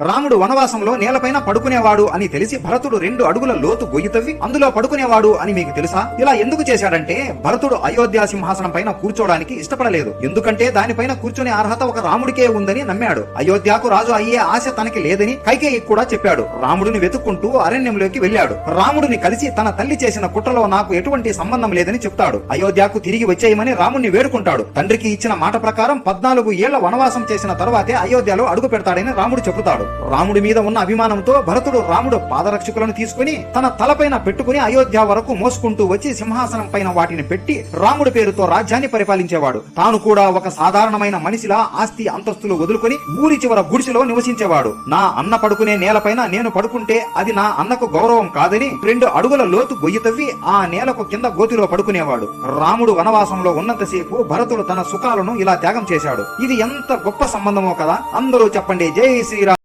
రాముడు వనవాసంలో నేలపైన పడుకునేవాడు అని తెలిసి భరతుడు 2 అడుగుల లోతు గొయ్యి తవ్వి అందులో పడుకునేవాడు అని మీకు తెలుసా? ఇలా ఎందుకు చేశాడంటే భరతుడు అయోధ్య సింహాసనం పైన కూర్చోడానికి ఇష్టపడలేదు. ఎందుకంటే దానిపైన కూర్చునే అర్హత ఒక రాముడికే ఉందని నమ్మాడు. అయోధ్యకు రాజు అయ్యే ఆశ తనకి లేదని కైకేయి కూడా చెప్పాడు. రాముడిని వెతుక్కుంటూ అరణ్యంలోకి వెళ్ళాడు. రాముడిని కలిసి తన తల్లి చేసిన కుట్రలో నాకు ఎటువంటి సంబంధం లేదని చెప్తాడు. అయోధ్యకు తిరిగి వచ్చేయమని రాముడిని వేడుకుంటాడు. తండ్రికి ఇచ్చిన మాట ప్రకారం 14 ఏళ్ల వనవాసం చేసిన తరువాతే అయోధ్యలో అడుగు పెడతాడని రాముడు చెబుతాడు. రాముడి మీద ఉన్న అభిమానంతో భరతుడు రాముడు పాదరక్షకులను తీసుకుని తన తలపైన పెట్టుకుని అయోధ్య వరకు మోసుకుంటూ వచ్చి సింహాసనం పైన వాటిని పెట్టి రాముడి పేరుతో రాజ్యాన్ని పరిపాలించేవాడు. తాను కూడా ఒక సాధారణమైన మనిషిలా ఆస్తి అంతస్తులు వదులుకొని ఊరి చివర గుడిసెలో నివసించేవాడు. నా అన్న పడుకునే నేలపైన నేను పడుకుంటే అది నా అన్నకు గౌరవం కాదని 2 అడుగుల లోతు గొయ్యి తవ్వి ఆ నేలకు కింద గోతిలో పడుకునేవాడు. రాముడు వనవాసంలో ఉన్నంతసేపు భరతుడు తన సుఖాలను ఇలా త్యాగం చేశాడు. ఇది ఎంత గొప్ప సంబంధమో కదా. అందరూ చెప్పండి, జై శ్రీరామ్.